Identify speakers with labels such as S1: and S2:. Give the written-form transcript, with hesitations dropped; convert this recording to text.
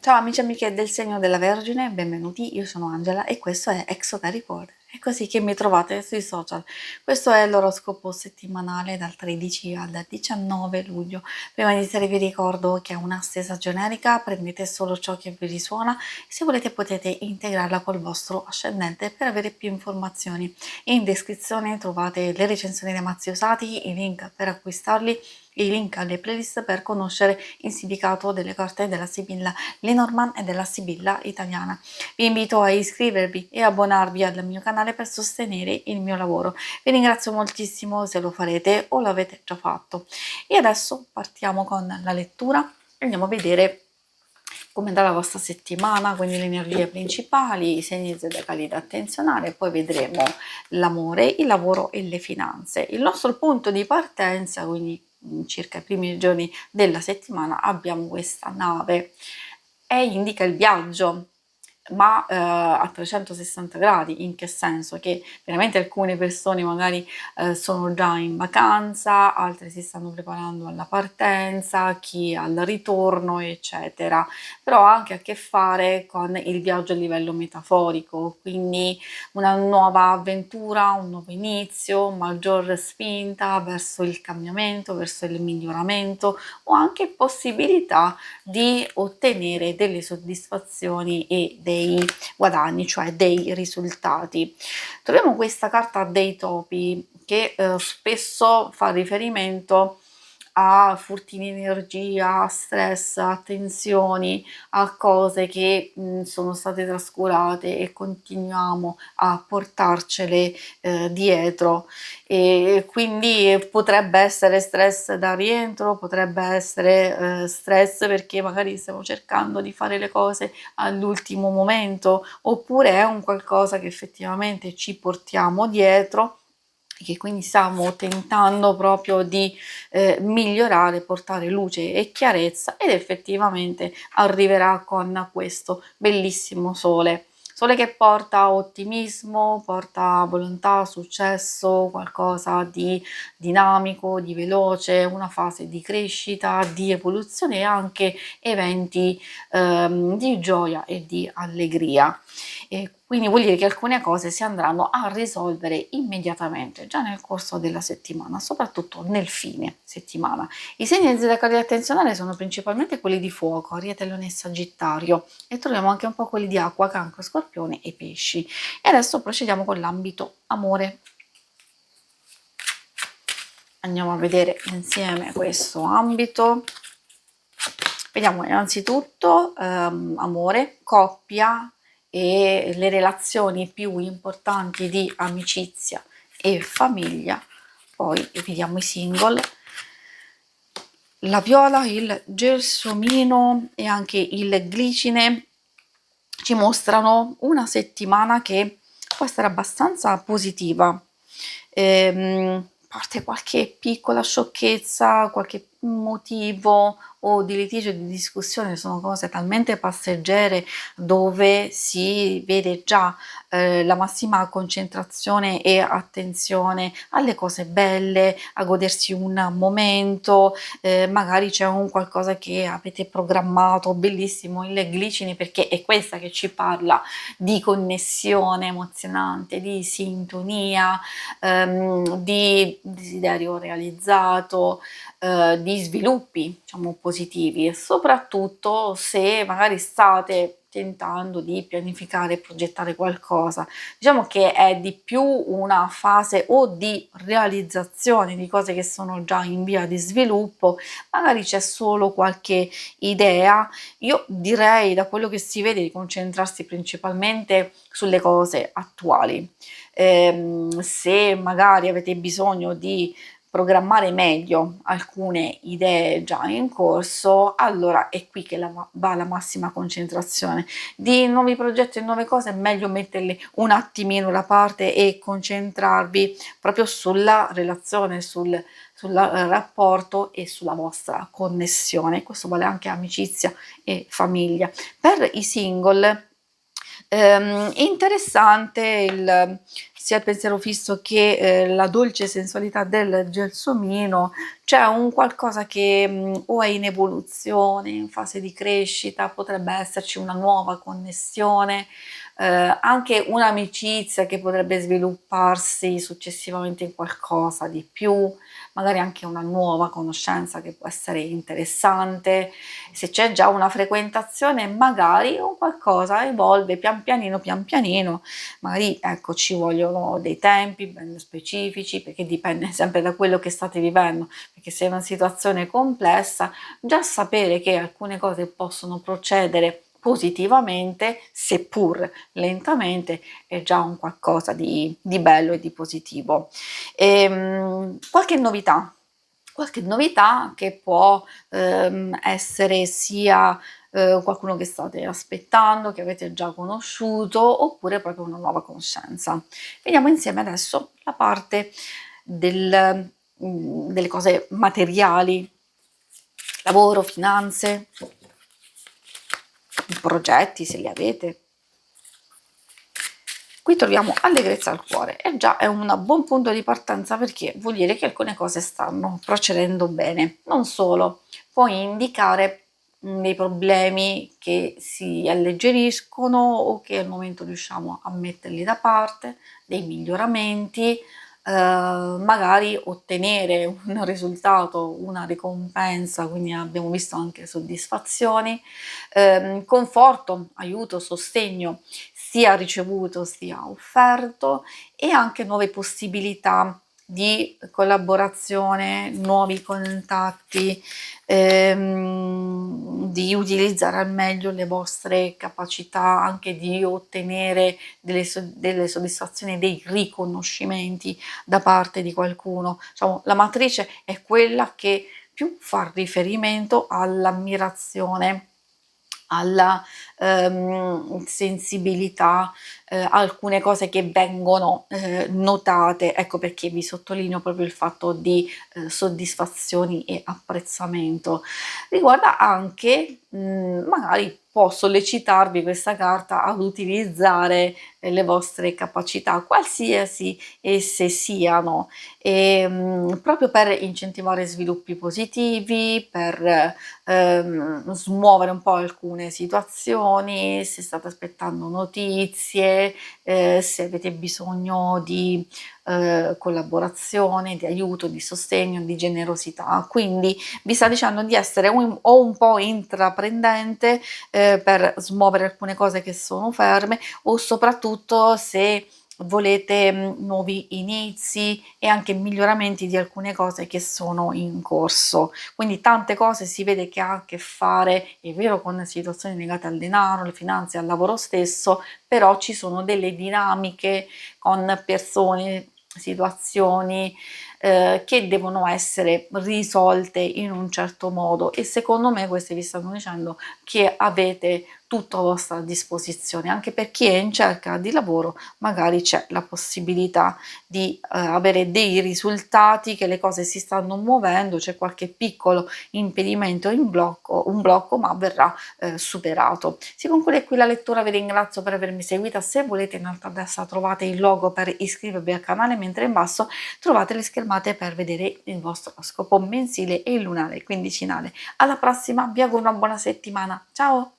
S1: Ciao amici e amiche del segno della Vergine, benvenuti, io sono Angela e questo è Exoteric Report. È così che mi trovate sui social. Questo è l'oroscopo settimanale dal 13 al 19 luglio. Prima di iniziare vi ricordo che è una stesa generica, prendete solo ciò che vi risuona. Se volete potete integrarla col vostro ascendente per avere più informazioni. In descrizione trovate le recensioni dei mazzi usati, i link per acquistarli, i link alle playlist per conoscere il significato delle carte della Sibilla Lenormand e della Sibilla italiana. Vi invito a iscrivervi e abbonarvi al mio canale per sostenere il mio lavoro. Vi ringrazio moltissimo se lo farete o l'avete già fatto. E adesso partiamo con la lettura e andiamo a vedere come andrà la vostra settimana, quindi le energie principali, i segni zodiacali da attenzionare, poi vedremo l'amore, il lavoro e le finanze. Il nostro punto di partenza, quindi circa i primi giorni della settimana, abbiamo questa nave e indica il viaggio, ma a 360 gradi. In che senso? Che veramente alcune persone magari sono già in vacanza, altre si stanno preparando alla partenza, chi al ritorno, eccetera. Però ha anche a che fare con il viaggio a livello metaforico, quindi una nuova avventura, un nuovo inizio, maggior spinta verso il cambiamento, verso il miglioramento o anche possibilità di ottenere delle soddisfazioni e dei guadagni, cioè dei risultati. Troviamo questa carta dei topi che spesso fa riferimento a furti di energia, a stress, a tensioni, a cose che sono state trascurate e continuiamo a portarcele dietro, e quindi potrebbe essere stress da rientro, potrebbe essere stress perché magari stiamo cercando di fare le cose all'ultimo momento, oppure è un qualcosa che effettivamente ci portiamo dietro, che quindi stiamo tentando proprio di migliorare, portare luce e chiarezza, ed effettivamente arriverà con questo bellissimo sole. Sole che porta ottimismo, porta volontà, successo, qualcosa di dinamico, di veloce, una fase di crescita, di evoluzione e anche eventi di gioia e di allegria. E quindi vuol dire che alcune cose si andranno a risolvere immediatamente, già nel corso della settimana, soprattutto nel fine settimana. I segni zodiacali attenzionali sono principalmente quelli di fuoco, Ariete, Leone e Sagittario, e troviamo anche un po' quelli di acqua, Cancro, Scorpione e Pesci. E adesso procediamo con l'ambito amore. Andiamo a vedere insieme questo ambito. Vediamo innanzitutto amore, coppia e le relazioni più importanti di amicizia e famiglia. Poi vediamo i single. La viola, il gelsomino e anche il glicine ci mostrano una settimana che può essere abbastanza positiva. Parte qualche piccola sciocchezza, qualche motivo o di litigio, di discussione, sono cose talmente passeggere dove si vede già la massima concentrazione e attenzione alle cose belle, a godersi un momento, magari c'è un qualcosa che avete programmato, bellissimo il glicini, perché è questa che ci parla di connessione emozionante, di sintonia, di desiderio realizzato, di sviluppi, diciamo, positivi, e soprattutto se magari state tentando di pianificare e progettare qualcosa, diciamo che è di più una fase o di realizzazione di cose che sono già in via di sviluppo, magari c'è solo qualche idea. Io direi, da quello che si vede, di concentrarsi principalmente sulle cose attuali. Se magari avete bisogno di programmare meglio alcune idee già in corso, allora è qui che va la massima concentrazione. Di nuovi progetti e nuove cose è meglio metterli un attimino da parte e concentrarvi proprio sulla relazione, sul rapporto e sulla vostra connessione. Questo vale anche amicizia e famiglia. Per i single interessante il sia il pensiero fisso che la dolce sensualità del gelsomino, c'è un qualcosa che o è in evoluzione, in fase di crescita, potrebbe esserci una nuova connessione, anche un'amicizia che potrebbe svilupparsi successivamente in qualcosa di più, magari anche una nuova conoscenza che può essere interessante. Se c'è già una frequentazione, magari un qualcosa evolve pian pianino, magari ecco ci vogliono dei tempi ben specifici, perché dipende sempre da quello che state vivendo, perché se è una situazione complessa, già sapere che alcune cose possono procedere positivamente, seppur lentamente, è già un qualcosa di bello e di positivo. Qualche novità. Qualche novità che può essere sia qualcuno che state aspettando, che avete già conosciuto, oppure proprio una nuova conoscenza. Vediamo insieme adesso la parte delle cose materiali, lavoro, finanze, progetti se li avete. Qui troviamo allegrezza al cuore e già è un buon punto di partenza, perché vuol dire che alcune cose stanno procedendo bene. Non solo, può indicare dei problemi che si alleggeriscono o che al momento riusciamo a metterli da parte, dei miglioramenti, magari ottenere un risultato, una ricompensa, quindi abbiamo visto anche soddisfazioni, conforto, aiuto, sostegno sia ricevuto sia offerto, e anche nuove possibilità di collaborazione, nuovi contatti, di utilizzare al meglio le vostre capacità, anche di ottenere delle soddisfazioni, dei riconoscimenti da parte di qualcuno. Diciamo, la matrice è quella che più fa riferimento all'ammirazione, alla sensibilità, alcune cose che vengono notate, ecco perché vi sottolineo proprio il fatto di soddisfazioni e apprezzamento. Riguarda anche, magari può sollecitarvi questa carta ad utilizzare le vostre capacità, qualsiasi esse siano, proprio per incentivare sviluppi positivi, per smuovere un po' alcune situazioni, se state aspettando notizie, se avete bisogno di collaborazione, di aiuto, di sostegno, di generosità. Quindi vi sta dicendo di essere o un po' intraprendente per smuovere alcune cose che sono ferme, o soprattutto se volete nuovi inizi e anche miglioramenti di alcune cose che sono in corso. Quindi tante cose si vede che ha a che fare, è vero, con situazioni legate al denaro, alle finanze, al lavoro stesso, però ci sono delle dinamiche con persone, situazioni che devono essere risolte in un certo modo, e secondo me queste vi stanno dicendo che avete tutto a vostra disposizione. Anche per chi è in cerca di lavoro, magari c'è la possibilità di avere dei risultati, che le cose si stanno muovendo, c'è qualche piccolo impedimento in blocco, un blocco, ma verrà superato. Si conclude qui la lettura, vi ringrazio per avermi seguita. Se volete, in alto a destra trovate il logo per iscrivervi al canale, mentre in basso trovate le schermate per vedere il vostro oroscopo mensile e il lunare quindicinale. Alla prossima, vi auguro una buona settimana, ciao!